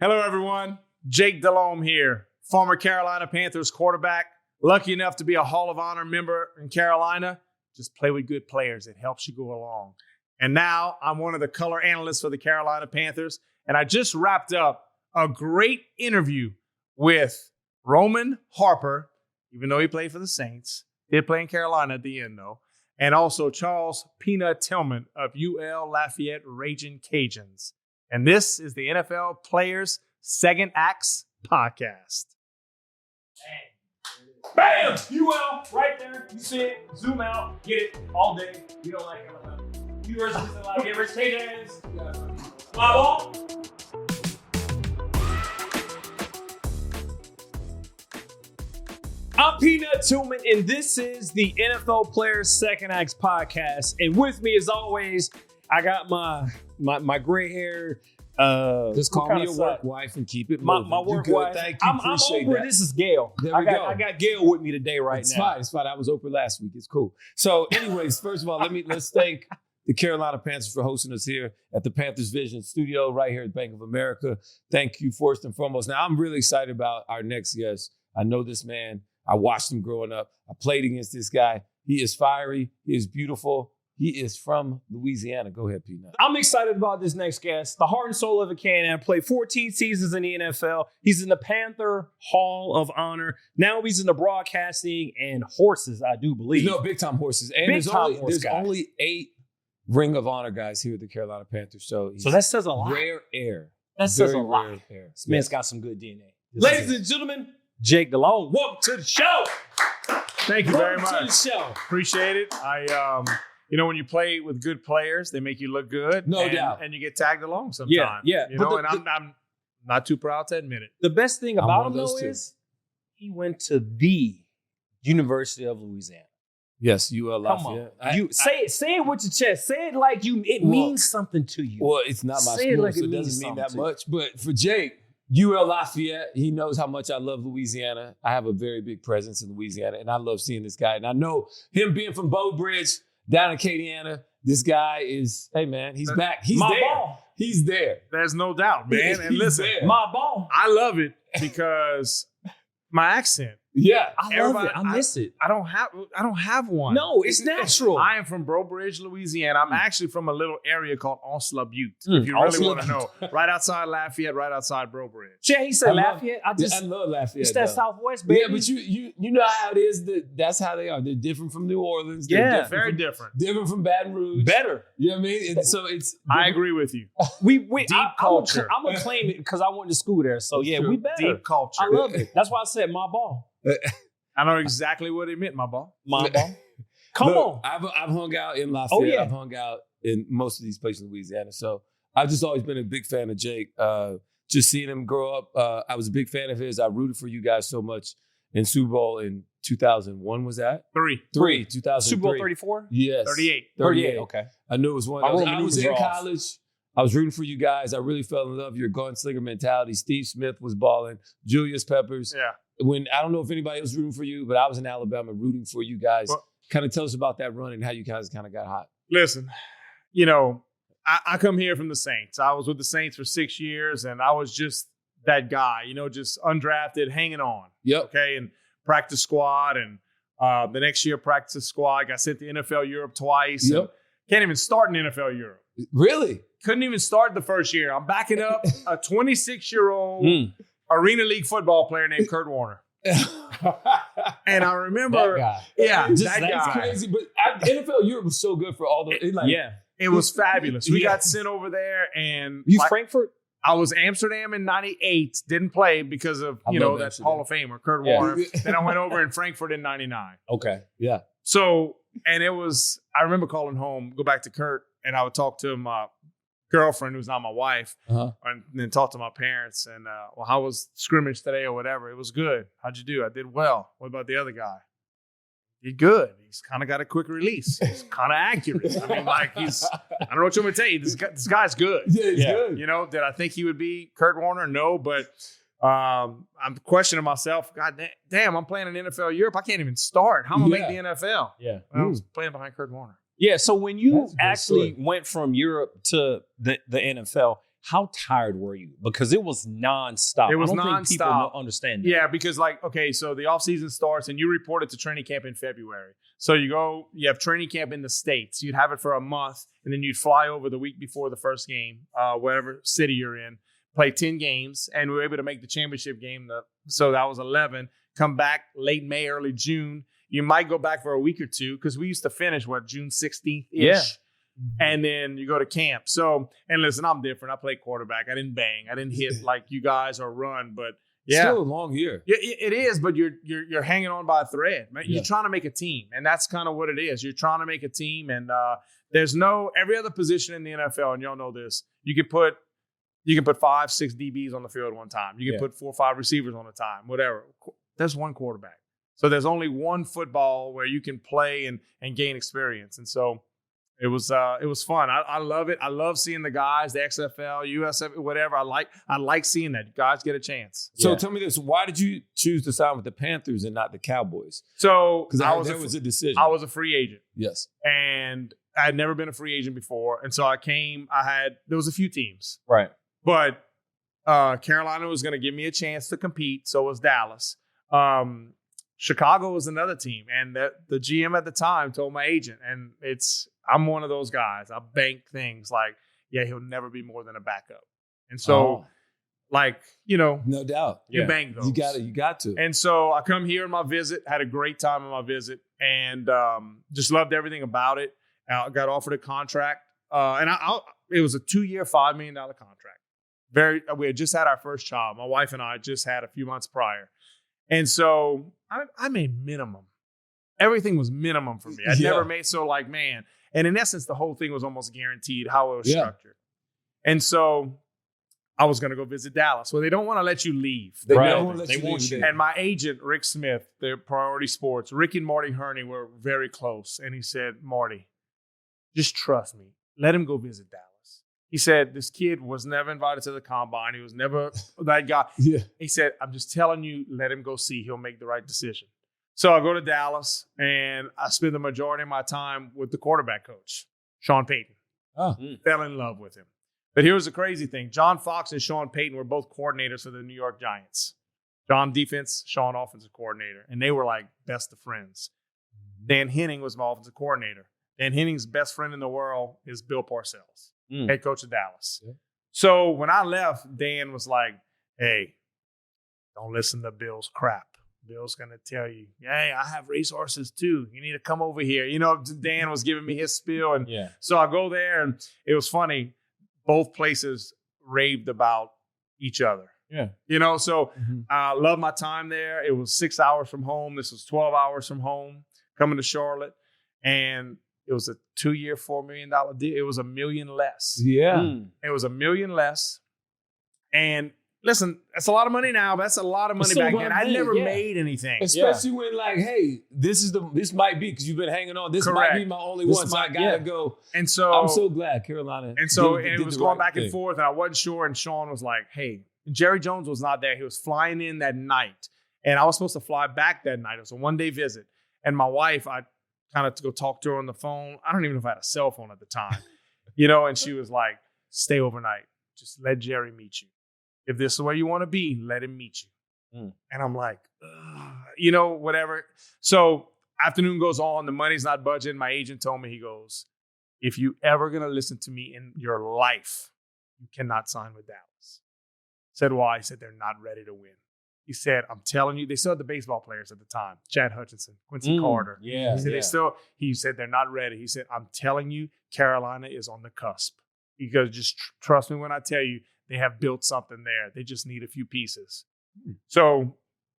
Hello, everyone. Jake Delhomme here, former Carolina Panthers quarterback, lucky enough to be a Hall of Honor member in Carolina. Just play with good players. It helps you go along. And now I'm one of the color analysts for the Carolina Panthers, and I just wrapped up a great interview with Roman Harper, even though he played for the Saints. Did play in Carolina at the end, though. And also Charles Peanut Tillman of UL Lafayette Raging Cajuns. And this is the NFL Players Second Acts Podcast. Bam! UL, right there. You see it. Zoom out. Get it all day. You don't like it. University of Lafayette Raging Cajuns. My ball. I'm Peanut Tillman, and this is the NFL Players Second Acts Podcast. And with me, as always, I got my gray hair. Just call me your work wife and keep it moving. My work wife. Thank you. I'm Oprah. That. This is Gail. There we go. I got Gail with me today now. It's fine. I was Oprah last week. It's cool. So, anyways, first of all, let's thank the Carolina Panthers for hosting us here at the Panthers Vision Studio right here at Bank of America. Thank you first and foremost. Now, I'm really excited about our next guest. I know this man. I watched him growing up. I played against this guy. He is fiery. He is beautiful. He is from Louisiana. Go ahead, Peanut. I'm excited about this next guest. The heart and soul of a Can-Am. Played 14 seasons in the NFL. He's in the Panther Hall of Honor. Now he's in the broadcasting and horses, I do believe. No, big-time horses. And there's only 8 Ring of Honor guys here at the Carolina Panthers. So that says a lot. Rare air. That says a lot. This man's got some good DNA. Ladies and gentlemen, Jake Delhomme, welcome to the show. Thank you very much. Welcome to the show. Appreciate it. When you play with good players, they make you look good. No doubt. And you get tagged along sometimes. Yeah. I'm not too proud to admit it. The best thing about him, though, is he went to the University of Louisiana. Yes, UL Lafayette. Say it with your chest. Say it like it means something to you. Well, it's not my school, so it doesn't mean that much. But for Jake, UL Lafayette, he knows how much I love Louisiana. I have a very big presence in Louisiana, and I love seeing this guy. And I know him being from Bow Bridge, down in Acadiana, this guy is, hey, man, he's back. He's my there. Ball. He's there. There's no doubt, man. And listen, there. My ball. I love it because my accent. Yeah. I love it. I miss it. I don't have one. No, it's natural. I am from Bow Bridge, Louisiana. I'm actually from a little area called Osla Butte, if you really want to know. Right outside Lafayette, right outside Bow Bridge. Yeah, he said Lafayette. I love Lafayette. It's that Southwest, baby. Yeah, but you know how it is. That's how they are. They're different from New Orleans. Very different. Different from Baton Rouge. Better. You know what I mean? And so it's. I agree with you. Deep culture. I'm gonna claim it because I went to school there. So yeah, we better. Deep culture. I love it. That's why I said my ball. I know exactly what he meant, my ball. My ball. Come on. I've hung out in Lafayette. Oh, yeah. I've hung out in most of these places in Louisiana. So I've just always been a big fan of Jake. Just seeing him grow up, I was a big fan of his. I rooted for you guys so much in Super Bowl in 2001, was that? 2003. Super Bowl 34? Yes. 38. Okay. I knew it was one. I was in college. I was rooting for you guys. I really fell in love with your gunslinger mentality. Steve Smith was balling. Julius Peppers. Yeah. When I don't know if anybody was rooting for you, but I was in Alabama rooting for you guys. Well, kind of tell us about that run and how you guys kind of got hot. Listen, I come here from the Saints. I was with the Saints for 6 years, and I was just that guy, just undrafted, hanging on. Yep. Okay, and practice squad, and the next year practice squad. Got sent to NFL Europe twice. Yep. Can't even start in NFL Europe. Really? Couldn't even start the first year. I'm backing up a 26-year-old Arena League football player named Kurt Warner. And I remember, that guy. that that's guy. crazy. But NFL Europe was so good for all the. It was fabulous. We got sent over there, and Frankfurt. I was Amsterdam in '98. Didn't play because of that Amsterdam. Hall of Famer Kurt Warner. Then I went over in Frankfurt in '99. Okay. Yeah. So, and it was. I remember calling home, go back to Kurt, and I would talk to my girlfriend, who's not my wife, and then talk to my parents. And how was scrimmage today or whatever? It was good. How'd you do? I did well. What about the other guy? Did good. He's kind of got a quick release. He's kind of accurate. I mean, I don't know what you want me to tell you. This guy's good. Yeah, he's good. Did I think he would be Kurt Warner? No, but I'm questioning myself. God damn, I'm playing in NFL Europe. I can't even start. How am I make the NFL? Yeah. I was playing behind Kurt Warner. Yeah, so when you actually went from Europe to the NFL, how tired were you? Because it was nonstop. It was I don't think people nonstop. understand that. Yeah, because so the offseason starts and you reported to training camp in February. So you have training camp in the States. You'd have it for a month, and then you'd fly over the week before the first game, whatever city you're in, play 10 games, and we were able to make the championship game. So that was 11. Come back late May, early June. You might go back for a week or two because we used to finish, June 16th-ish. Yeah. And then you go to camp. So, and listen, I'm different. I played quarterback. I didn't bang. I didn't hit like you guys or run, but yeah. Still a long year. It is, but you're hanging on by a thread. You're trying to make a team, and that's kind of what it is. You're trying to make a team, and there's every other position in the NFL, and y'all know this. You can put 5, 6 DBs on the field at one time. You can put 4 or 5 receivers on a time, whatever. There's one quarterback. So there's only one football where you can play and gain experience. And so it was fun. I love it. I love seeing the guys, the XFL, USF, whatever. I like seeing that. You guys get a chance. So tell me this: why did you choose to sign with the Panthers and not the Cowboys? So because that was a decision. I was a free agent. Yes, and I had never been a free agent before, and so I came. There was a few teams, right? But Carolina was going to give me a chance to compete. So was Dallas. Chicago was another team, and the GM at the time told my agent, and I'm one of those guys. I bank things like, he'll never be more than a backup. And so, no doubt, you bank those. You got to. And so I come here on my visit, had a great time on my visit, and just loved everything about it. I got offered a contract, and it was a 2-year, $5 million contract. We had just had our first child. My wife and I just had a few months prior. And so I made minimum. Everything was minimum for me. I'd never made man. And in essence, the whole thing was almost guaranteed how it was structured. And so I was going to go visit Dallas. Well, they don't want to let you leave. They want you. And my agent, Rick Smith, the Priority Sports, Rick and Marty Herney were very close. And he said, Marty, just trust me. Let him go visit Dallas. He said, this kid was never invited to the combine. He was never that guy. Yeah. He said, I'm just telling you, let him go see. He'll make the right decision. So I go to Dallas, and I spend the majority of my time with the quarterback coach, Sean Payton. Fell in love with him. But here's the crazy thing. John Fox and Sean Payton were both coordinators for the New York Giants. John defense, Sean offensive coordinator. And they were like best of friends. Dan Henning was my offensive coordinator. Dan Henning's best friend in the world is Bill Parcells. Head coach of Dallas. Yeah. So when I left, Dan was like, hey, don't listen to Bill's crap. Bill's going to tell you, hey, I have resources too. You need to come over here. Dan was giving me his spiel. And so I go there, and it was funny. Both places raved about each other. Yeah. So I love my time there. It was 6 hours from home. This was 12 hours from home coming to Charlotte. And it was a 2-year, $4 million deal. It was $1 million less. Yeah. It was $1 million less. And listen, that's a lot of money now, but that's a lot of money back then. I never made anything. Especially when hey, this might be, because you've been hanging on. This might be my only one, so I gotta go. And so I'm so glad Carolina. And so it was going back and forth, and I wasn't sure. And Sean was like, hey, Jerry Jones was not there. He was flying in that night. And I was supposed to fly back that night. It was a 1-day visit. And my wife, I kind of to go talk to her on the phone. I don't even know if I had a cell phone at the time, and she was like, stay overnight. Just let Jerry meet you. If this is where you want to be, let him meet you. And I'm like, whatever. So afternoon goes on. The money's not budgeting. My agent told me, he goes, if you ever going to listen to me in your life, you cannot sign with Dallas. Said why? He said, they're not ready to win. He said, I'm telling you, they still had the baseball players at the time, Chad Hutchinson, Quincy Carter. Yeah. He said, they're not ready. He said, I'm telling you, Carolina is on the cusp. He goes, just trust me when I tell you, they have built something there. They just need a few pieces. So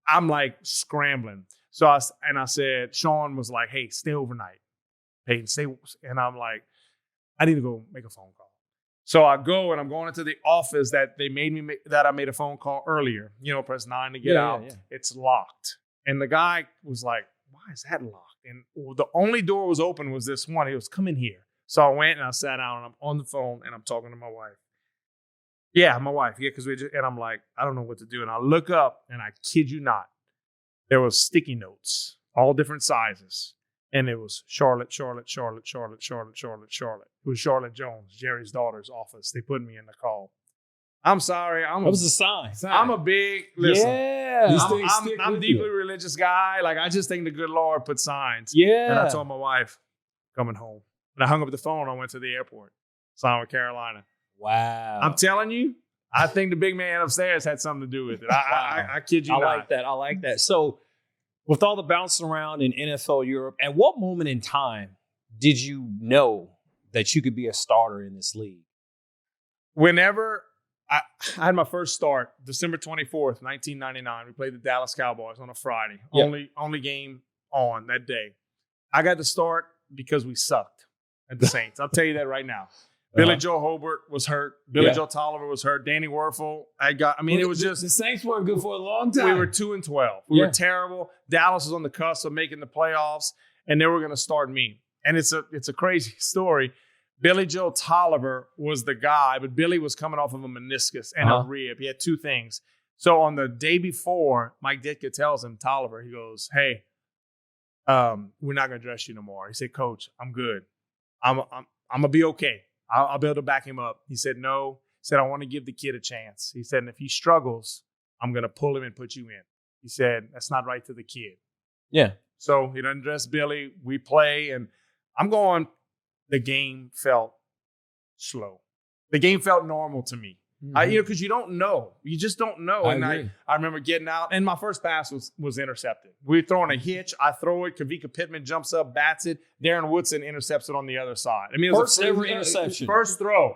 I'm like scrambling. So I said, Sean was like, hey, stay overnight. Peyton, stay. And I'm like, I need to go make a phone call. So I go, and I'm going into the office that they made me that I made a phone call earlier. Press 9 to get out. Yeah. It's locked. And the guy was like, why is that locked? And the only door was open was this one. He was, come in here. So I went and I sat down, and I'm on the phone, and I'm talking to my wife. Yeah, my wife. Yeah, and I'm like, I don't know what to do. And I look up, and I kid you not, there was sticky notes, all different sizes. And it was Charlotte. It was Charlotte Jones, Jerry's daughter's office. They put me in the call. I'm sorry. That was a sign. I'm a big listen. Yeah. I'm deeply religious guy. Like I just think the good Lord put signs. Yeah. And I told my wife, coming home. And I hung up the phone. I went to the airport. Signed with Carolina. Wow. I'm telling you, I think the big man upstairs had something to do with it. I kid you not. I like that. So with all the bouncing around in NFL Europe, at what moment in time did you know that you could be a starter in this league? Whenever I had my first start, December 24th, 1999. We played the Dallas Cowboys on a Friday. Yep. Only game on that day. I got to start because we sucked at the Saints. I'll tell you that right now. Billy Joe Hobart was hurt. Billy Joe Tolliver was hurt. Danny Werfel. It was just the Saints weren't good for a long time. We were 2-12. We were terrible. Dallas was on the cusp of making the playoffs, and they were going to start me. And it's a crazy story. Billy Joe Tolliver was the guy, but Billy was coming off of a meniscus and a rib. He had two things. So on the day before, Mike Ditka tells him, Tolliver, he goes, hey, we're not going to dress you no more. He said, Coach, I'm good. I'm going to be okay. I'll be able to back him up. He said, no. He said, I want to give the kid a chance. He said, and if he struggles, I'm going to pull him and put you in. He said, that's not right to the kid. Yeah. So he doesn't dress Billy. We play, and I'm going, the game felt slow. The game felt normal to me. Mm-hmm. Because you don't know. You just don't know. I remember getting out, and my first pass was intercepted. We were throwing a hitch. I throw it. Kavika Pittman jumps up, bats it. Darren Woodson intercepts it on the other side. I mean, it was first ever interception. First throw.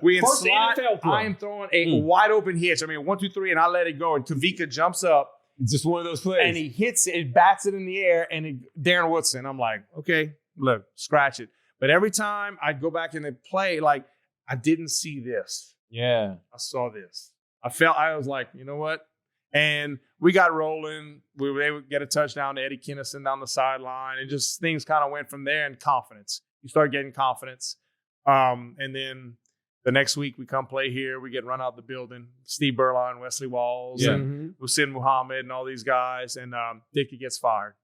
We in first slot. NFL throw. I am throwing a wide open hitch. I mean, 1, 2, 3, and I let it go. And Kavika jumps up. Just one of those plays. And he hits it, it bats it in the air, and Darren Woodson. I'm like, okay, look, scratch it. But every time I'd go back in and play, like, I didn't see this. Yeah. I saw this. I was like, you know what? And we got rolling. We were able to get a touchdown to Eddie Kinnison down the sideline. And just things kind of went from there, and confidence. You start getting confidence. And then the next week we come play here. We get run out the building. Steve Berline, Wesley Walls, and Hussein Muhammad and all these guys. And Dickey gets fired.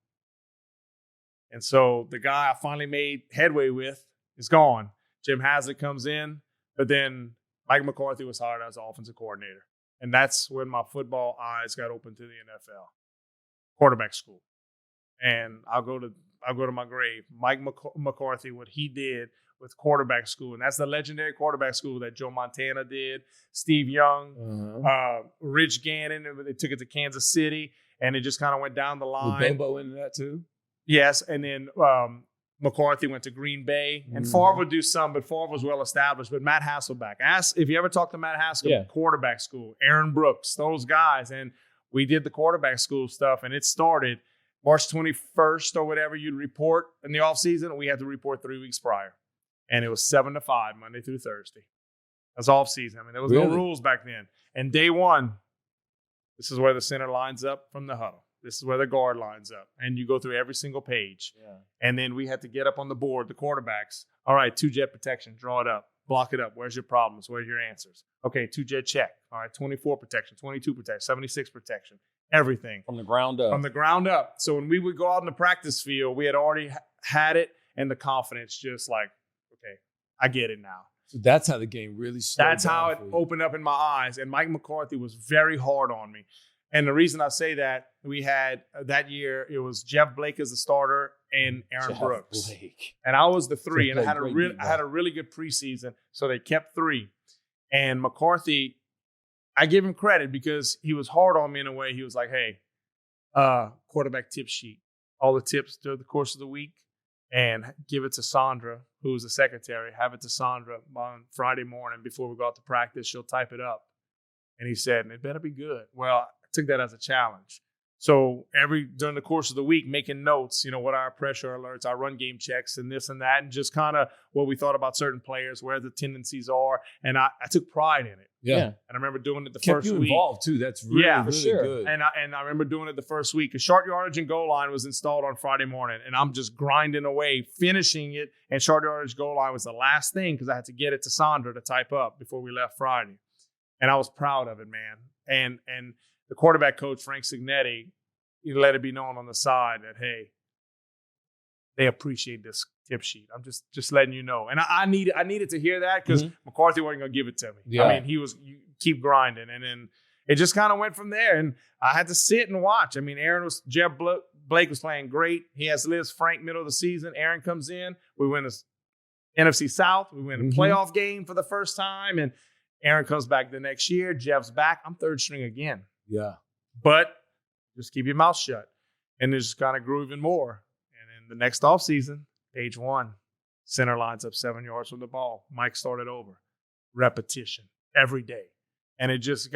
And so the guy I finally made headway with is gone. Jim Haslett comes in, but then Mike McCarthy was hired as offensive coordinator. And that's when my football eyes got open to the NFL. Quarterback school. And I'll go to my grave. Mike McCarthy, what he did with quarterback school. And that's the legendary quarterback school that Joe Montana did, Steve Young, Rich Gannon. They took it to Kansas City, and it just kind of went down the line. Was Bobo into that too? Yes, and then McCarthy went to Green Bay, and Favre would do some, but Favre was well established. But Matt Hasselbeck, ask if you ever talk to Matt Hasselbeck, quarterback school, Aaron Brooks, those guys, and we did the quarterback school stuff, and it started March 21st or whatever. You'd report in the offseason, we had to report 3 weeks prior, and it was 7 to 5 Monday through Thursday. That's offseason. I mean, there was no rules back then. And day one, this is where the center lines up from the huddle. This is where the guard lines up. And you go through every single page. Yeah. And then we had to get up on the board, the quarterbacks. All right, 2-jet protection. Draw it up. Block it up. Where's your problems? Where's your answers? Okay, 2-jet check. All right, 24 protection, 22 protection, 76 protection. Everything. From the ground up. From the ground up. So when we would go out in the practice field, we had already had it, and the confidence just like, okay, I get it now. So that's how the game really started. That's how it opened up in my eyes. And Mike McCarthy was very hard on me. And the reason I say that, we had that year, it was Jeff Blake as the starter and Aaron Brooks. And I was the 3. And I had a really good preseason. So they kept 3. And McCarthy, I give him credit because he was hard on me in a way. He was like, hey, quarterback tip sheet, all the tips through the course of the week, and give it to Sandra, who's the secretary. Have it to Sandra on Friday morning before we go out to practice. She'll type it up. And he said, and it better be good. Well, I took that as a challenge. So during the course of the week, making notes, what are our pressure alerts, our run game checks, and this and that, and just kind of what we thought about certain players, where the tendencies are. And I took pride in it. Yeah. And I remember doing it the first week. Kept you involved too. That's really good. And I remember doing it the first week. A short yardage and goal line was installed on Friday morning, and I'm just grinding away, finishing it. And short yardage goal line was the last thing because I had to get it to Sandra to type up before we left Friday. And I was proud of it, man. And the quarterback coach, Frank Signetti, he let it be known on the side that, hey, they appreciate this tip sheet. I'm just letting you know. And I needed to hear that because McCarthy wasn't going to give it to me. Yeah. I mean, you keep grinding. And then it just kind of went from there. And I had to sit and watch. I mean, Jeff Blake was playing great. He has Liz Frank middle of the season. Aaron comes in. We win the NFC South. We win a playoff game for the first time. And Aaron comes back the next year. Jeff's back. I'm third string again. Yeah. But just keep your mouth shut. And it just kind of grew even more. And then the next offseason, page 1, center lines up 7 yards from the ball. Mike started over. Repetition every day. And it just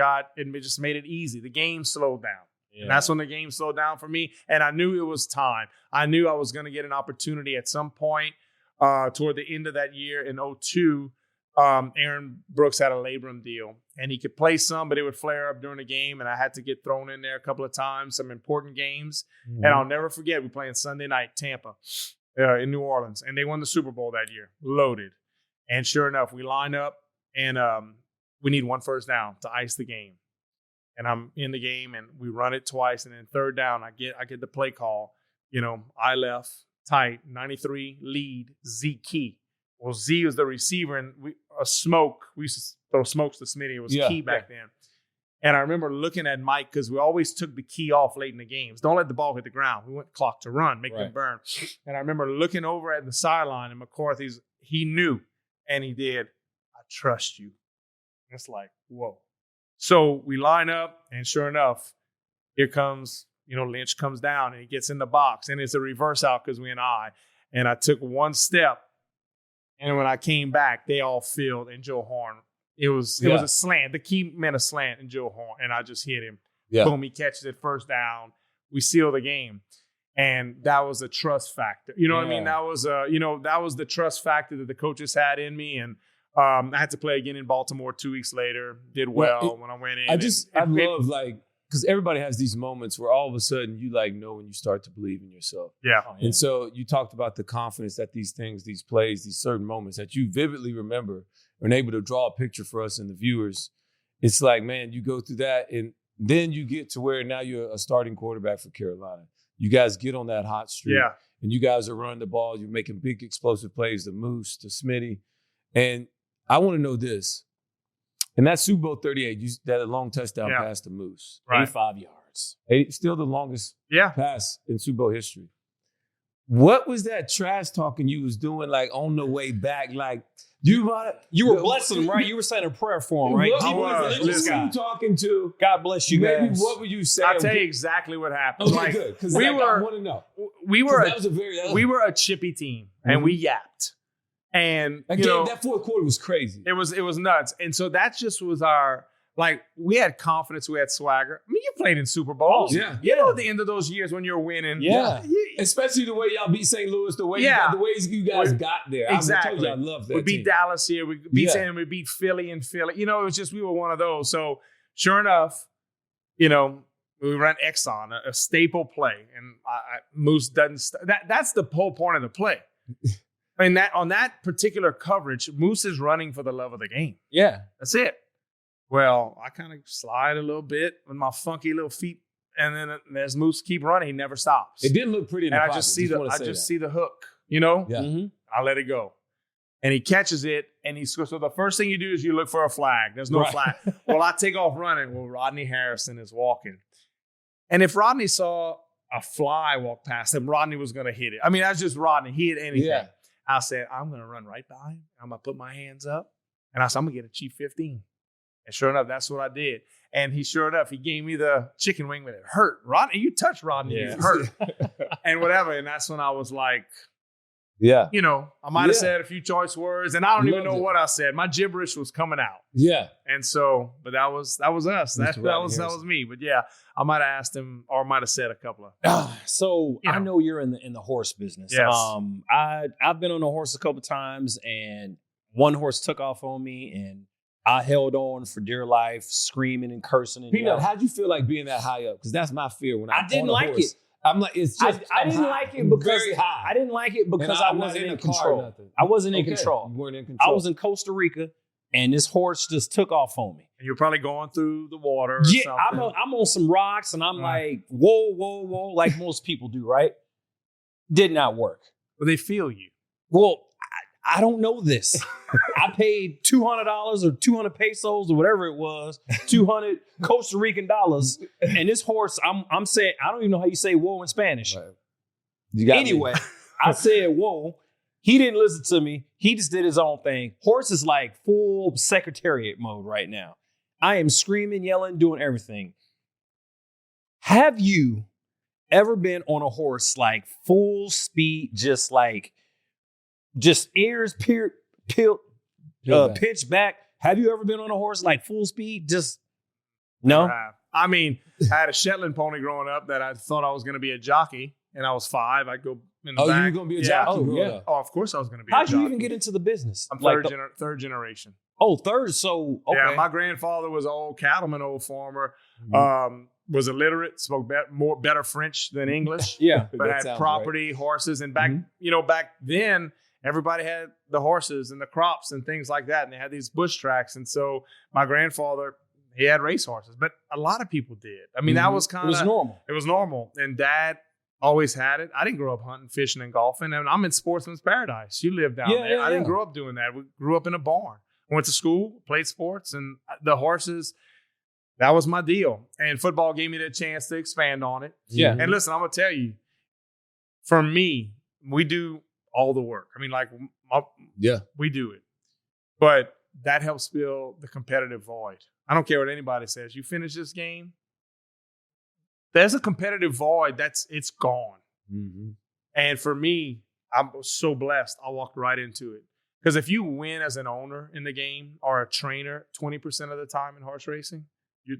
made it easy. The game slowed down. Yeah. And that's when the game slowed down for me. And I knew it was time. I knew I was going to get an opportunity at some point toward the end of that year in 2002. Aaron Brooks had a labrum deal. And he could play some, but it would flare up during the game. And I had to get thrown in there a couple of times, some important games. And I'll never forget, we playing Sunday night, Tampa, in New Orleans. And they won the Super Bowl that year, loaded. And sure enough, we line up and we need 1 first down to ice the game. And I'm in the game and we run it twice. And then third down, I get the play call. I left tight, 93 lead, Z Key. Well, Z was the receiver and we used to throw smokes to Smitty. It was Key back then. And I remember looking at Mike because we always took the key off late in the games. Don't let the ball hit the ground. We went clock to run, make them burn. And I remember looking over at the sideline and McCarthy's, he knew and he did. I trust you. It's like, whoa. So we line up, and sure enough, here comes, Lynch comes down, and he gets in the box, and it's a reverse out because we and I took 1 step, and when I came back, they all filled, and Joe Horn, it was a slant. The key meant a slant, and Joe Horn, and I just hit him. Yeah. Boom, he catches it first down. We seal the game. And that was a trust factor. You know what I mean? That was the trust factor that the coaches had in me, and I had to play again in Baltimore 2 weeks later. Did well when I went in. I love because everybody has these moments where all of a sudden you know when you start to believe in yourself. Yeah. And so you talked about the confidence that these things, these plays, these certain moments that you vividly remember and able to draw a picture for us and the viewers. It's like, man, you go through that and then you get to where now you're a starting quarterback for Carolina. You guys get on that hot streak. Yeah. And you guys are running the ball. You're making big explosive plays to Moose, to Smitty. And I want to know this. In that Super Bowl 38, you that a long touchdown pass to Moose. Right. 85 yards. Still the longest pass in Super Bowl history. What was that trash talking you was doing on the way back? You were blessing him, right? You were saying a prayer for him, right? Who were you talking to? God bless you guys. Maybe what were you saying? I'll tell you exactly what happened. Okay, good. Because I want to know. We were a chippy team, and we yapped. And that fourth quarter was crazy. It was nuts. And so that just was our we had confidence, we had swagger. I mean, you played in Super Bowls. Yeah. At the end of those years when you're winning. Yeah. Especially the way y'all beat St. Louis, the way you guys got there. Exactly. I love that. We beat Dallas here. We beat San, we beat Philly and Philly. It was just we were one of those. So sure enough, we ran Exxon, a staple play, and Moose doesn't. That's the whole point of the play. I mean, on that particular coverage, Moose is running for the love of the game. Yeah. That's it. Well, I kind of slide a little bit with my funky little feet, and then as Moose keep running, he never stops. It didn't look pretty in the pocket. I just see the hook, Yeah. Mm-hmm. I let it go. And he catches it, and he scores. So the first thing you do is you look for a flag. There's no flag. Well, I take off running. Well, Rodney Harrison is walking. And if Rodney saw a fly walk past him, Rodney was going to hit it. I mean, that's just Rodney. He hit anything. Yeah. I said, I'm going to run right by him. I'm going to put my hands up. And I said, I'm going to get a cheap 15. And sure enough, that's what I did. And he gave me the chicken wing, but it hurt. Rodney, you touched Rodney, it hurt. And whatever. And that's when I was like, I might have said a few choice words, and I don't even know what I said. My gibberish was coming out. Yeah. And so, but that was us. That was me. But yeah, I might have asked him, or might have said a couple of. I know you're in the horse business. Yes. I've been on a horse a couple of times, and one horse took off on me, and I held on for dear life, screaming and cursing. And Peanut, how'd you feel like being that high up? Because that's my fear when I didn't like it. I'm like, it's just I didn't like it because I didn't like it because I wasn't in control. I wasn't in control. You weren't in control. I was in Costa Rica, and this horse just took off on me. And you're probably going through the water. Or something. I'm on some rocks, and I'm like, whoa, like most people do, right? Did not work. Well, they feel you. Well, I don't know this. I paid $200 or 200 pesos or whatever it was, 200 Costa Rican dollars, and this horse, I'm saying, I don't even know how you say "whoa" in Spanish. Right. You got Anyway, I said "whoa." He didn't listen to me. He just did his own thing. Horse is like full secretariat mode right now. I am screaming, yelling, doing everything. Have you ever been on a horse like full speed, just ears pitched back? Have you ever been on a horse like full speed? Just no. I mean, I had a Shetland pony growing up that I thought I was going to be a jockey, and I was 5. I'd go in the back. you were going to be a jockey? Oh, yeah. Oh, of course I was going to be a How'd jockey. you even get into the business? I'm like third generation. Oh, third. So, okay. Yeah, my grandfather was an old cattleman, old farmer. Mm-hmm. Was illiterate, spoke better French than English. Yeah. But That had sounds property, horses, and back then everybody had the horses and the crops and things like that, and they had these bush tracks. And so my grandfather, he had race horses, but a lot of people did. I mean, that was kind of It was normal. It was normal, and Dad always had it. I didn't grow up hunting, fishing, and golfing, and I'm in sportsman's paradise. You live down there. I didn't grow up doing that. We grew up in a barn. Went to school, played sports, and the horses. That was my deal. And football gave me the chance to expand on it. Yeah. And listen, I'm going to tell you, for me, we do all the work. I mean, we do it. But that helps fill the competitive void. I don't care what anybody says. You finish this game, there's a competitive void it's gone. Mm-hmm. And for me, I'm so blessed. I walked right into it. Because if you win as an owner in the game or a trainer 20% of the time in horse racing,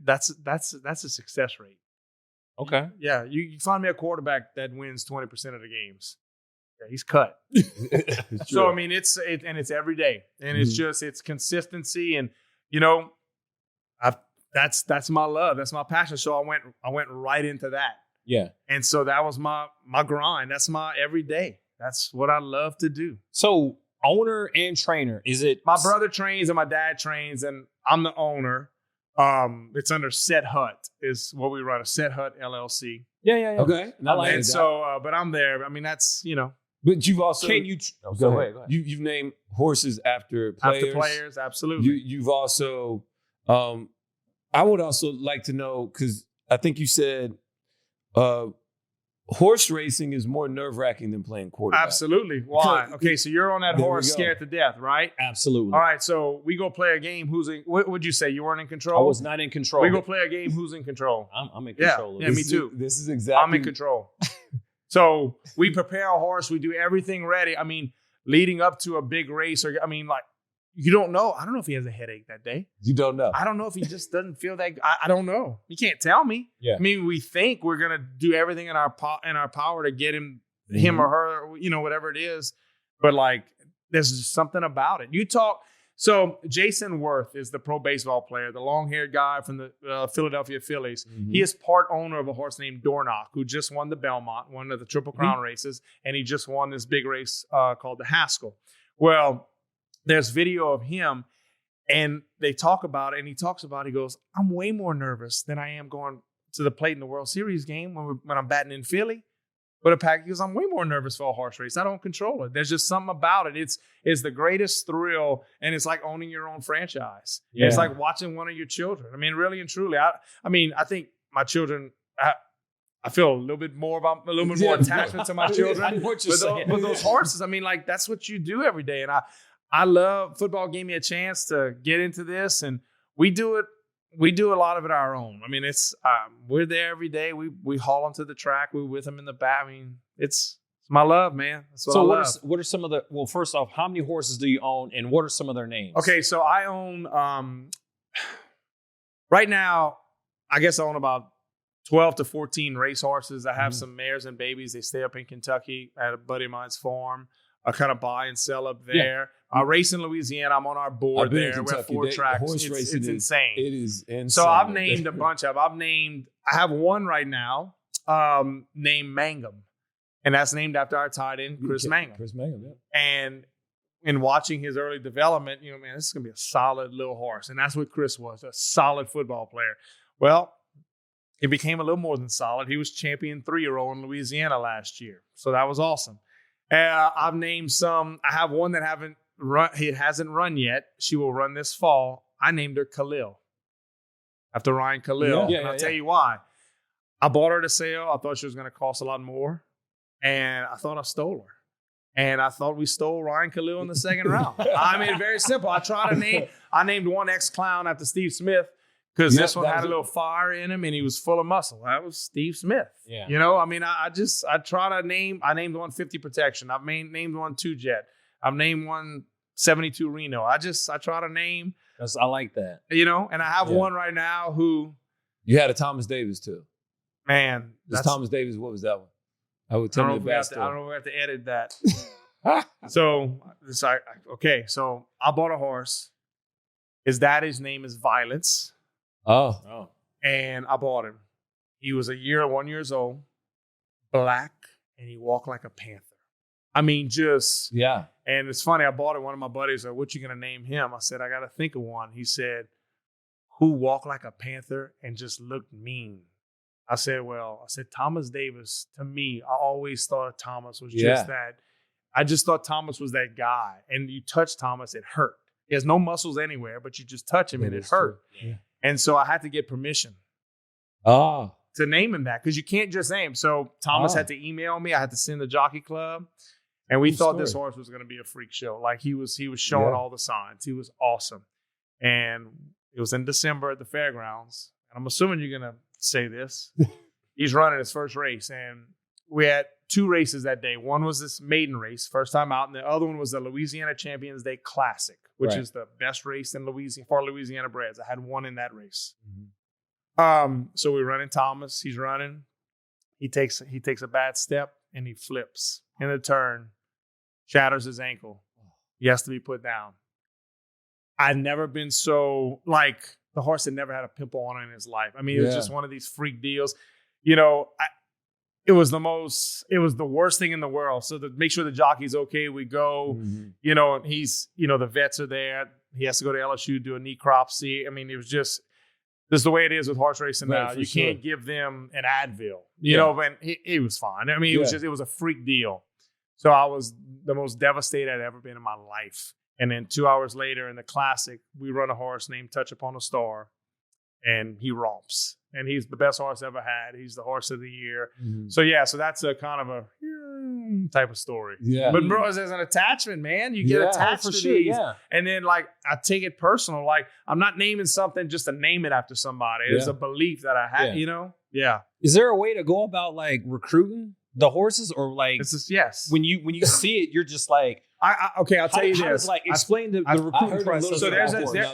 that's a success rate. Okay. Yeah, you find me a quarterback that wins 20% of the games. Yeah, he's cut. So I mean, it's every day, and it's consistency, and that's my love, that's my passion. So I went right into that. Yeah, and so that was my grind. That's my every day. That's what I love to do. So owner and trainer, is it? My brother trains and my dad trains, and I'm the owner. It's under Set Hut is what we run, a Set Hut LLC. Yeah. Okay. I like And it. so, but I'm there. I mean, that's, But you've also Can you? go ahead. You've named horses after players. after players, absolutely. You've also, I would also like to know, because I think you said horse racing is more nerve-wracking than playing quarterback. Absolutely. Why? Okay, so you're on that There we horse go. scared to death, right? Absolutely. All right, so we go play a game. What would you say? You weren't in I control? was not in control. We go play a game. Who's in control? I'm in Yeah. control. of Yeah, this. me too. This is exactly. I'm in control. So we prepare a horse. We do everything ready. I mean, leading up to a big race, you don't know. I don't know if he has a headache that day. You don't know. I don't know if he just doesn't feel that. I don't know. You can't tell me. Yeah. I mean, we think we're gonna do everything in our power to get him Mm-hmm. or her, whatever it is. But there's just something about it. So Jason Worth is the pro baseball player, the long-haired guy from the Philadelphia Phillies. Mhm. He is part owner of a horse named Dornoch, who just won the Belmont, one of the Triple Crown races, and he just won this big race called the Haskell. Well, there's video of him, and they talk about it, and he goes, I'm way more nervous than I am going to the plate in the World Series game when I'm batting in Philly. But because I'm way more nervous for a horse race. I don't control it. There's just something about it. It's the greatest thrill, and it's like owning your own franchise. Yeah. It's like watching one of your children. I mean, really and truly. I think my children, I feel a little bit more attachment to my children. I know what you're saying. But those horses, that's what you do every day. And I love football. Gave me a chance to get into this, and we do it. We do a lot of it our own. I mean, it's we're there every day. We haul them to the track. We're with them in the back. I mean, it's my love, man. That's what I love. What are some of the? Well, first off, how many horses do you own, and what are some of their names? Okay, so I own right now. I guess I own about 12 to 14 race horses. I have some mares and babies. They stay up in Kentucky at a buddy of mine's farm. I kind of buy and sell up there. I race in Louisiana. I'm on our board I've been in there. We have Kentucky. 4 The tracks. horse It's racing insane. It is insane. So I've named a bunch of. I have one right now named Mangum, and that's named after our tight end Chris Mangum. Chris Mangum, yeah. And in watching his early development, man, this is gonna be a solid little horse, and that's what Chris was, a solid football player. Well, he became a little more than solid. He was champion 3-year-old in Louisiana last year, so that was awesome. I've named some. I have one that hasn't run yet. She will run this fall. I named her Khalil after Ryan Khalil. Yeah, and I'll tell you why. I bought her at a sale. I thought she was going to cost a lot more, and I thought I stole her. And I thought we stole Ryan Khalil in the second round. I mean, very simple. I named one ex-clown after Steve Smith because this one had a little fire in him and he was full of muscle. That was Steve Smith. Yeah. You know, I mean, I named one 50 Protection. I've named one 2-Jet. I've named one 72 Reno. I try to name. I like that. You know, and I have one right now who. You had a Thomas Davis too. Man. Thomas Davis, what was that one? I would tell you the best. I don't know if we have to edit that. So it's like, okay, so I bought a horse. His daddy's name is Violence. Oh. And I bought him. He was 1 year old, black, and he walked like a panther. I mean, just. Yeah. And it's funny, I bought it. One of my buddies said, what you going to name him? I said, I got to think of one. He said, who walked like a panther and just looked mean? I said, Thomas Davis, to me, I always thought Thomas was just that. I just thought Thomas was that guy. And you touch Thomas, it hurt. He has no muscles anywhere, but you just touch him and it hurt. Yeah. And so I had to get permission to name him that because you can't just name him. So Thomas had to email me. I had to send the jockey club. And we thought this horse was going to be a freak show. Like he was showing all the signs. He was awesome. And it was in December at the fairgrounds. And I'm assuming you're going to say this. He's running his first race. And we had 2 races that day. One was this maiden race, first time out. And the other one was the Louisiana Champions Day Classic, which is the best race in Louisiana for Louisiana breds. I had one in that race. Mm-hmm. So we're running Thomas. He's running. He takes a bad step and he flips in the turn, shatters his ankle. He has to be put down. I'd never been so the horse had never had a pimple on it in his life. I mean, it was just one of these freak deals. You know, it was the worst thing in the world. So to make sure the jockey's okay, we go, you know, and the vets are there. He has to go to LSU, do a necropsy. I mean, it was just, this is the way it is with horse racing now. You can't give them an Advil, you know, but he was fine. I mean, it was a freak deal. So I was the most devastated I'd ever been in my life. And then 2 hours later in the Classic, we run a horse named Touch Upon a Star, and he romps. And he's the best horse I ever had. He's the horse of the year. Mm-hmm. So that's a kind of a type of story. Yeah. But bro, there's an attachment, man. You get attached to these. Yeah. And then I take it personal. Like I'm not naming something just to name it after somebody. It's a belief that I have, you know? Yeah. Is there a way to go about recruiting the horses or yes. When you see it, you're just like, I'll tell you this. Explain the recruiting process. So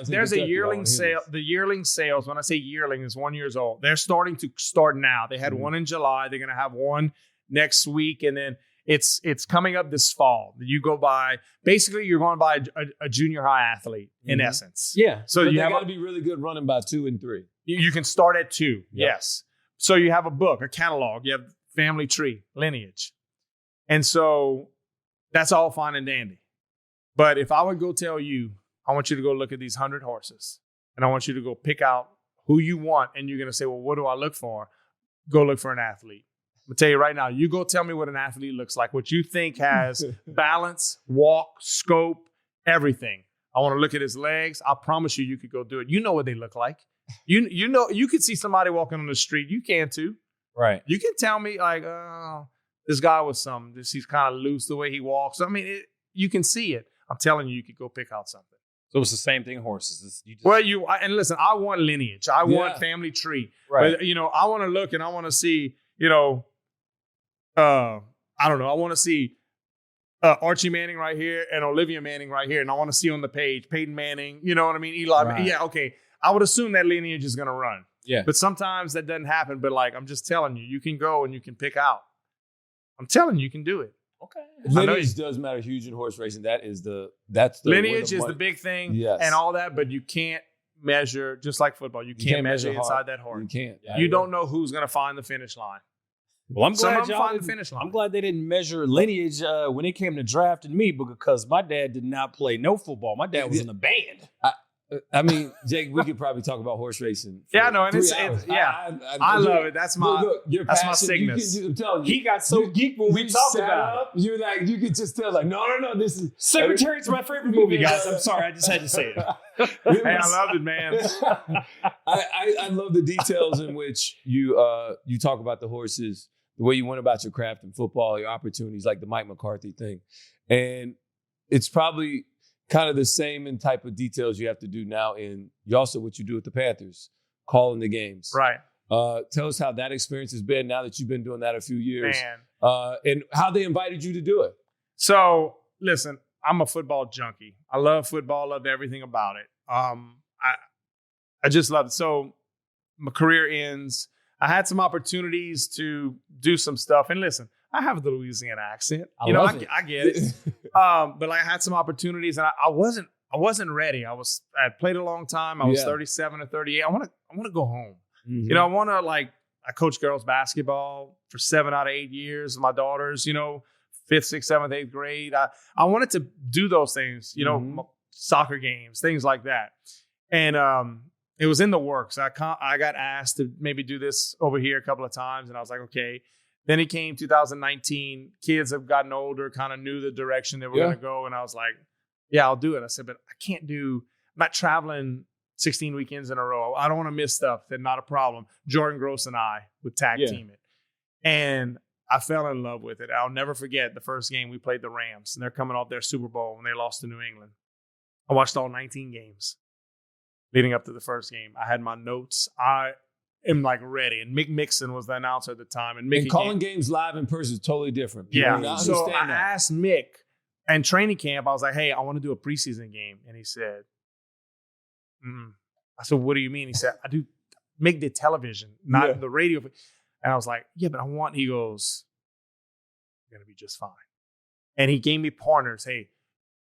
there's a yearling sale. The yearling sales, when I say yearling, is 1 year old. They're starting to start now. They had one in July. They're going to have one next week. And then it's coming up this fall. You go by, basically you're going by a junior high athlete in essence. Yeah. So but you got to be really good running by 2 and 3. You can start at 2. Yep. Yes. So you have a book, a catalog. You have family tree, lineage. And so that's all fine and dandy. But if I would go tell you, I want you to go look at these 100 horses, and I want you to go pick out who you want, and you're going to say, well, what do I look for? Go look for an athlete. I'm going to tell you right now, you go tell me what an athlete looks like, what you think has balance, walk, scope, everything. I want to look at his legs. I promise you could go do it. You know what they look like. You know, you could see somebody walking on the street. You can too. Right. You can tell me this guy was he's kind of loose the way he walks. I mean, you can see it. I'm telling you could go pick out something. So it's the same thing, horses. And listen, I want lineage. I want family tree. Right. But, I want to look and I want to see, I don't know. I want to see Archie Manning right here and Olivia Manning right here. And I want to see on the page Peyton Manning, you know what I mean? Eli. Right. Yeah, okay. I would assume that lineage is going to run. Yeah. But sometimes that doesn't happen. But I'm just telling you, you can go and you can pick out. I'm telling you, you can do it. Okay. Lineage does matter huge in horse racing. That's the lineage is the big thing, yes, and all that. But you can't measure, just like football. You can't measure inside that horse. You can't. Yeah, you don't know who's going to find the finish line. Well, I'm glad they didn't measure lineage when it came to drafting me because my dad did not play no football. My dad was in a band. I mean, Jake, we could probably talk about horse racing. Yeah, I know, and 3 it's hours. I love it. That's my that's my sickness. I'm telling you, He got so geek when we talked sat about it. up, you're like, you could just tell, like, no, this is Secretary's my favorite movie, guys. I'm sorry, I just had to say it. Hey, I loved it, man. I love the details in which you talk about the horses, the way you went about your craft in football, your opportunities, like the Mike McCarthy thing, and it's probably kind of the same in type of details you have to do now in also what you do with the Panthers, calling the games. Right. Tell us how that experience has been now that you've been doing that a few years, Man. and how they invited you to do it. So, listen, I'm a football junkie. I love football, loved everything about it. I just love it. So my career ends. I had some opportunities to do some stuff. And listen, I have the Louisiana accent. I get it. But I had some opportunities, and I wasn't ready. I played a long time. I was 37 or 38. I want to go home. Mm-hmm. I want to I coached girls basketball for 7 out of 8 years. My daughters, 5th, 6th, 7th, 8th grade. I wanted to do those things, soccer games, things like that. And it was in the works. I got asked to maybe do this over here a couple of times, and I was like, okay. Then it came 2019. Kids have gotten older, kind of knew the direction they were going to go. And I was like, yeah, I'll do it. I said, but I'm not traveling 16 weekends in a row. I don't want to miss stuff. That's not a problem. Jordan Gross and I would tag team it. And I fell in love with it. I'll never forget the first game we played the Rams, and they're coming off their Super Bowl when they lost to New England. I watched all 19 games leading up to the first game. I had my notes. I am ready. And Mick Mixon was the announcer at the time. And calling games live in person is totally different. Yeah. So I asked Mick in training camp, I was like, hey, I want to do a preseason game. And he said, I said, what do you mean? He said, Mick did television, not the radio. And I was like, yeah, but he goes, you're going to be just fine. And he gave me pointers. Hey,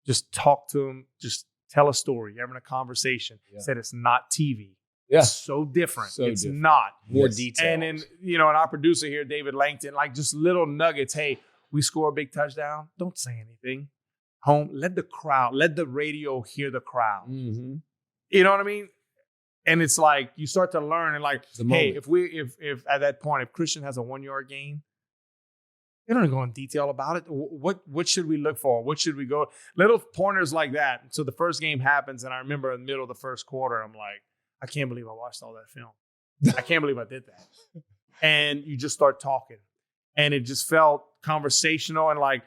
just talk to him. Just tell a story. You're having a conversation. He said, it's not TV. Yeah. It's so different. It's not. More details. And then, and our producer here, David Langton, just little nuggets. Hey, we score a big touchdown. Don't say anything. Home, let the radio hear the crowd. Mm-hmm. You know what I mean? And it's you start to learn and hey, if at that point, if Christian has a 1-yard gain, they don't go in detail about it. What should we look for? What should we go? Little pointers like that. So the first game happens, and I remember in the middle of the first quarter, I'm like, I can't believe I watched all that film. I can't believe I did that. And you just start talking. And it just felt conversational. And I,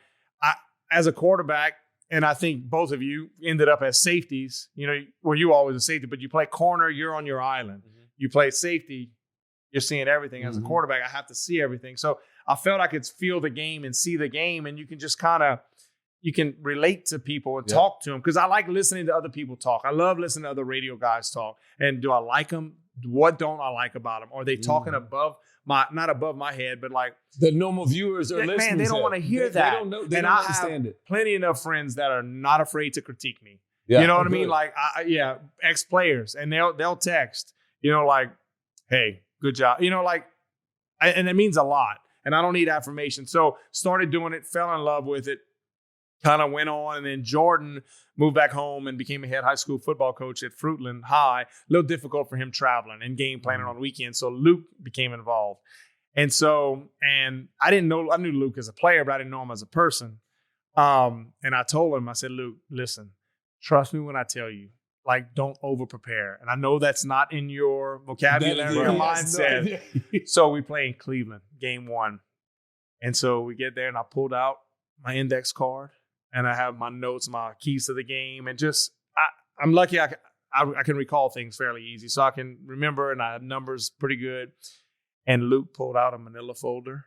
as a quarterback, and I think both of you ended up as safeties, you always a safety, but you play corner, you're on your island. Mm-hmm. You play safety, you're seeing everything. As a quarterback, I have to see everything. So I felt I could feel the game and see the game, and you can just you can relate to people and talk to them, because I like listening to other people talk. I love listening to other radio guys talk. And do I like them? What don't I like about them? Are they talking not above my head, but the normal viewers are listening. Man, they don't want to hear that. They don't know. They don't understand it. Plenty enough friends that are not afraid to critique me. Yeah, you know what I mean? Ex-players, and they'll text, hey, good job. And it means a lot. And I don't need affirmation. So started doing it, fell in love with it. Kind of went on, and then Jordan moved back home and became a head high school football coach at Fruitland High. A little difficult for him traveling and game planning on weekends, so Luke became involved. And I didn't know, I knew Luke as a player, but I didn't know him as a person. And I told him, I said, Luke, listen, trust me when I tell you, don't over prepare. And I know that's not in your vocabulary or mindset. So we play in Cleveland, game 1. And so we get there, and I pulled out my index card. And I have my notes, my keys to the game, and I'm lucky I can recall things fairly easy. So I can remember, and I have numbers pretty good. And Luke pulled out a manila folder.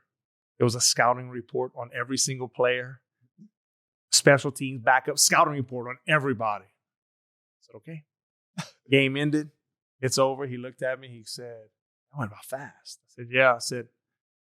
It was a scouting report on every single player, special teams, backup, scouting report on everybody. I said, okay. Game ended. It's over. He looked at me. He said, I went about fast. I said, yeah. I said,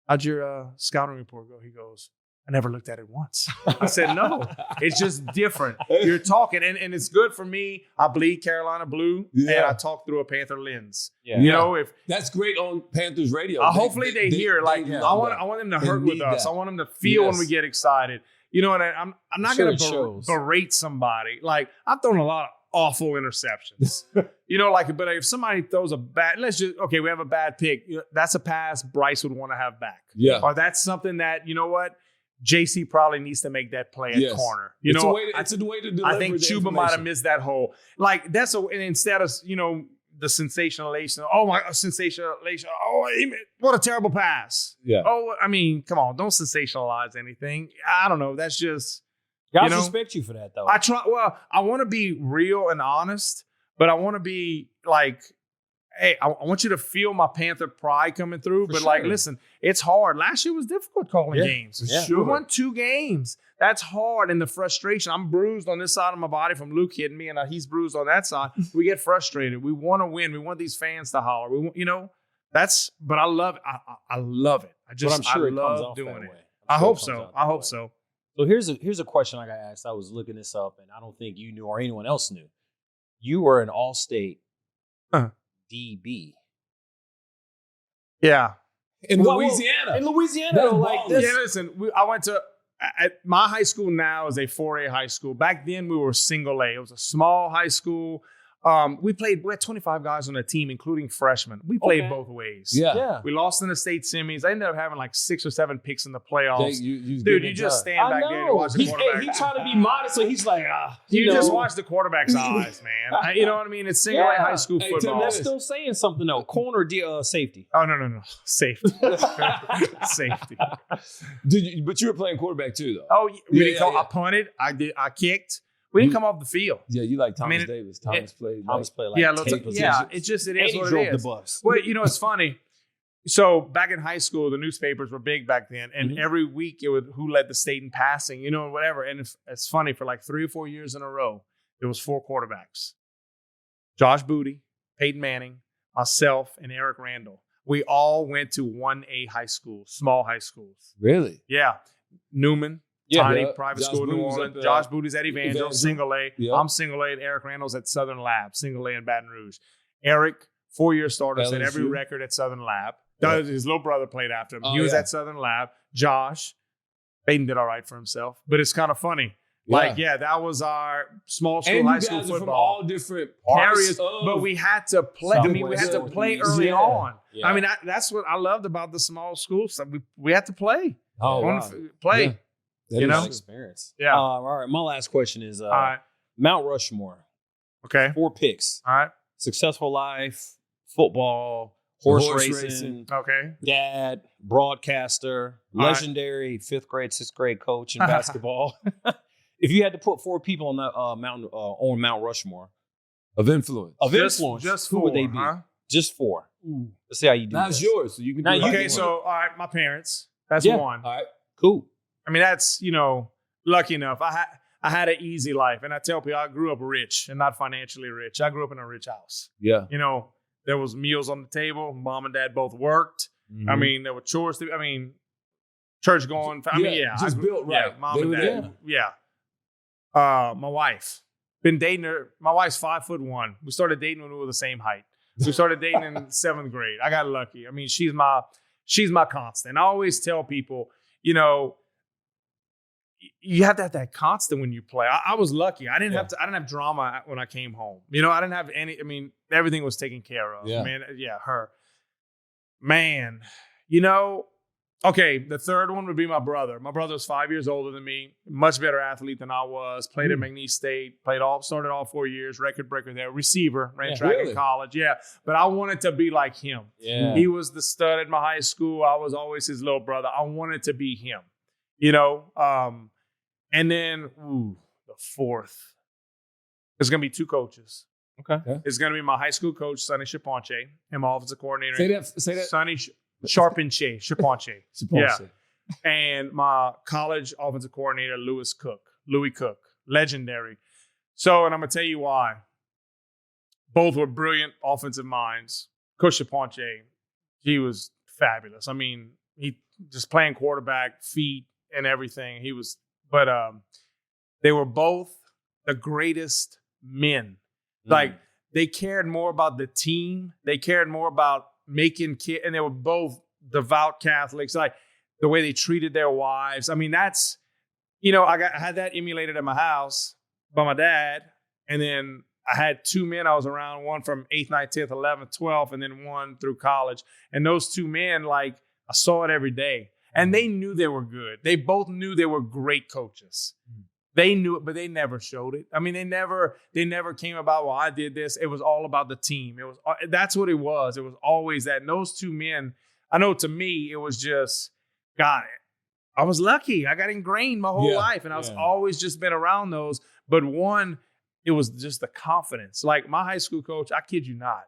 how'd your scouting report go? He goes, I never looked at it once. I said, no, it's just different. You're talking, and it's good for me. I bleed Carolina blue, and I talk through a Panther lens. Yeah. If that's great on Panthers radio. Hopefully they hear it. I want them to hurt with us. I want them to feel when we get excited. And I'm not going to berate somebody. I've thrown a lot awful interceptions. But if somebody throws we have a bad pick. That's a pass Bryce would want to have back. Yeah. Or that's something that, JC probably needs to make that play at corner. It's a way to deliver. I think Chuba might have missed that hole. Like and instead of, the sensationalization. Oh my sensationalization. Oh, what a terrible pass. Yeah. Oh, I mean, come on, don't sensationalize anything. I don't know. That's just Guys respect you for that, though. I want to be real and honest, but I want to be like, hey, I want you to feel my Panther pride coming through. For but sure. listen, it's hard. Last year was difficult calling games. Yeah. We won 2 games. That's hard. And the frustration, I'm bruised on this side of my body from Luke hitting me, and he's bruised on that side. We get frustrated. We want to win. We want these fans to holler. We want, but I love it. I love it. I'm sure it comes love off doing that it. way. I hope so. So here's a question I got asked. I was looking this up, and I don't think you knew or anyone else knew. You were an all-state DB. Yeah. In Louisiana. In Louisiana. That's like balls. this. Yeah, listen, I went to my high school now is a 4A high school. Back then we were single A. It was a small high school. We had 25 guys on the team, including freshmen. We played both ways. Yeah. We lost in the state semis. I ended up having like 6 or 7 picks in the playoffs. You just stand back there and watch the quarterback. He's trying to be modest, so he's like, just watch the quarterback's eyes, man. You know what I mean? It's single A high school football. That's still saying something, though. Corner safety. Oh, no. Safety. Safety. But you were playing quarterback too, though. Oh, I punted. I kicked. We didn't come off the field. Yeah, you like Thomas Davis. Thomas played like 10 positions. It is what drove it is. The bus. Well, it's funny. So back in high school, the newspapers were big back then, and every week it was who led the state in passing, whatever. And it's funny, for like 3 or 4 years in a row, it was 4 quarterbacks: Josh Booty, Peyton Manning, myself, and Eric Randall. We all went to 1A high school, small high schools. Really? Yeah, Newman. Tiny private school in New Orleans. Josh Booty's at Evangel, single A. Yeah. I'm single A, and Eric Randall's at Southern Lab, single A in Baton Rouge. Eric, 4-year starter, set every record at Southern Lab. Yeah. His little brother played after him. He was at Southern Lab. Josh, Peyton did all right for himself. But it's kind of funny. That was our small school, high school football. From all different areas, but we had to play. We had to play early on. Yeah. I mean, that's what I loved about the small schools. We had to play. Play. Yeah. Experience. Yeah. All right. My last question is right. Mount Rushmore. Okay. 4 picks. All right. Successful life, football, horse racing. Okay. Dad, broadcaster, legendary 5th grade, 6th grade coach in basketball. If you had to put 4 people on that on Mount Rushmore of influence, just who 4, would they be? Huh? Just 4. Let's see how you do. Now it's yours, so you can. Okay. So all right, my parents. That's one. All right. Cool. I mean, that's, lucky enough. I had an easy life. And I tell people I grew up rich and not financially rich. I grew up in a rich house. Yeah. There was meals on the table. Mom and dad both worked. Mm-hmm. I mean, there were chores. Church going. Just built right. Yeah, mom and dad. Yeah. My wife. Been dating her. My wife's 5'1". We started dating when we were the same height. We started dating in 7th grade. I got lucky. I mean, she's my constant. I always tell people, you have to have that constant when you play. I was lucky. I didn't have drama when I came home. I didn't have everything was taken care of. Yeah. Her. Man, okay, the third one would be my brother. My brother was 5 years older than me, much better athlete than I was, played at McNeese State, started all 4 years, record breaker there, receiver, ran track in college. Yeah, but I wanted to be like him. Yeah. He was the stud at my high school. I was always his little brother. I wanted to be him. And then the fourth, there's going to be 2 coaches. Okay. It's going to be my high school coach, Sonny Chaponche, and my offensive coordinator. Say that. Sonny Chaponche. Yeah. And my college offensive coordinator, Louis Cook, legendary. So, and I'm going to tell you why. Both were brilliant offensive minds. Coach Chaponche, he was fabulous. I mean, he just playing quarterback, feet, and everything. But they were both the greatest men. Like, they cared more about the team. They cared more about making kids. And they were both devout Catholics. Like, the way they treated their wives. I mean, that's, I had that emulated at my house by my dad. And then I had two men I was around, one from 8th, 9th, 10th, 11th, 12th, and then one through college. And those two men, like, I saw it every day. And they knew they were good. They both knew they were great coaches. They knew it, but they never showed it. I mean, they never came about, well, I did this. It was all about the team. That's what it was. It was always that. And those two men, I know to me, it was just, God, I was lucky. I got ingrained my whole life. And I was always just been around those. But one, it was just the confidence. Like my high school coach, I kid you not,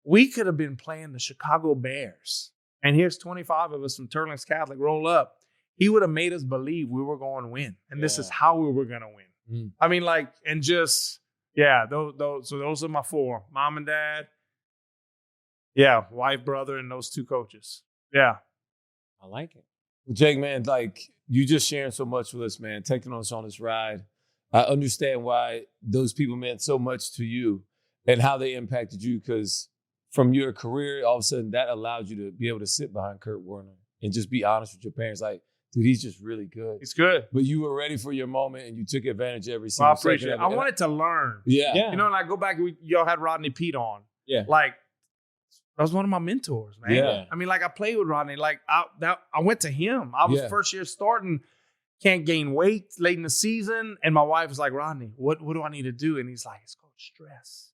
we could have been playing the Chicago Bears. And here's 25 of us from Turlings Catholic roll up. He would have made us believe we were going to win. And this is how we were going to win. I mean, like, and just, those are my four. Mom and dad. Yeah, wife, brother, and those two coaches. Yeah. I like it. Well, Jake, man, like, you just sharing so much with us, man, taking us on this ride. I understand why those people meant so much to you and how they impacted you, because from your career, all of a sudden, that allowed you to be able to sit behind Kurt Warner and just be honest with your parents. Like, dude, he's just really good. He's good. But you were ready for your moment, and you took advantage of every single second of it. I wanted to learn. Yeah. You know, and I go back, y'all had Rodney Pete on. Yeah. Like, that was one of my mentors, man. Yeah. I mean, like, I played with Rodney. Like, I went to him. I was first year starting, can't gain weight late in the season. And my wife was like, Rodney, what do I need to do? And he's like, it's called stress.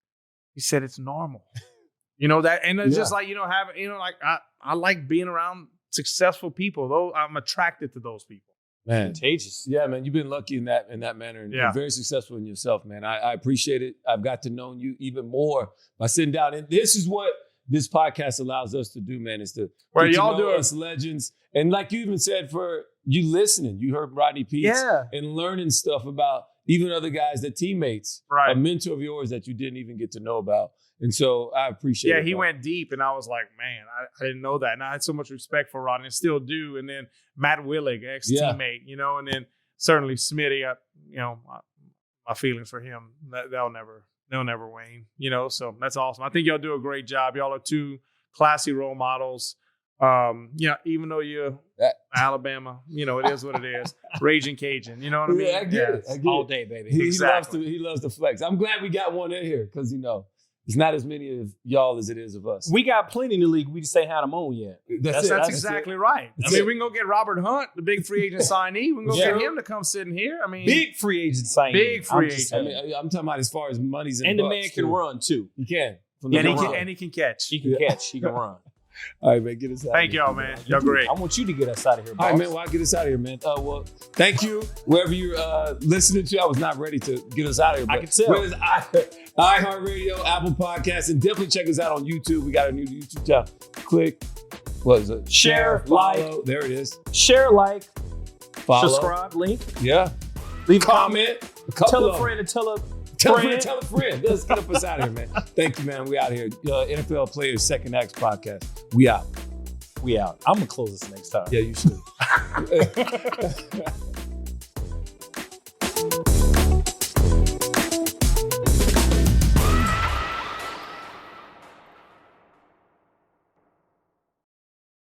He said, it's normal. You know that, and it's just like, you know, like I like being around successful people. Though I'm attracted to those people. Man, contagious. Yeah, man, you've been lucky in that manner, and very successful in yourself, man. I appreciate it. I've got to know you even more by sitting down, and this is what this podcast allows us to do, man. Is to get y'all to know do us legends, and like you even said, for you listening, you heard Rodney Pete's and learning stuff about even other guys, that teammates, a mentor of yours that you didn't even get to know about. And so I appreciate it. Yeah, he went deep, and I was like, man, I didn't know that. And I had so much respect for Rodney, and still do. And then Matt Willig, ex-teammate, you know, and then certainly Smitty, my feelings for him, they'll never wane, you know. So that's awesome. I think y'all do a great job. Y'all are two classy role models. Even though you're Alabama, you know, it is what it is. Raging Cajun, you know what I mean? Yeah, I get it. All day, baby. He loves to flex. I'm glad we got one in here because, you know, it's not as many of y'all as it is of us. We got plenty in the league. We just ain't had them on yet. That's exactly right. I mean, we can go get Robert Hunt, the big free agent signee. We can go get him to come sit in here. I mean, big free agent signee. Big free agent. I'm talking about as far as money's in and the the man can run too. He can. And he can catch. He can catch. He can run. All right, man, get us out. Thank y'all, man. Y'all great. I want you to get us out of here, boss. All right, man. Well, I'll get us out of here, man. Well, thank you. Wherever you're listening to, I was not ready to get us out of here. But I can tell. Whether it's iHeartRadio, Apple Podcasts, and definitely check us out on YouTube. We got a new YouTube channel. Click. What is it? Share, follow. like. There it is. Share, like, follow. subscribe, link. Yeah. Leave comment. Tell a friend and tell a friend. Let's get us out of here, man. Thank you, man. We out here. NFL Players Second Acts Podcast. We out. I'm going to close this next time. Yeah, you should.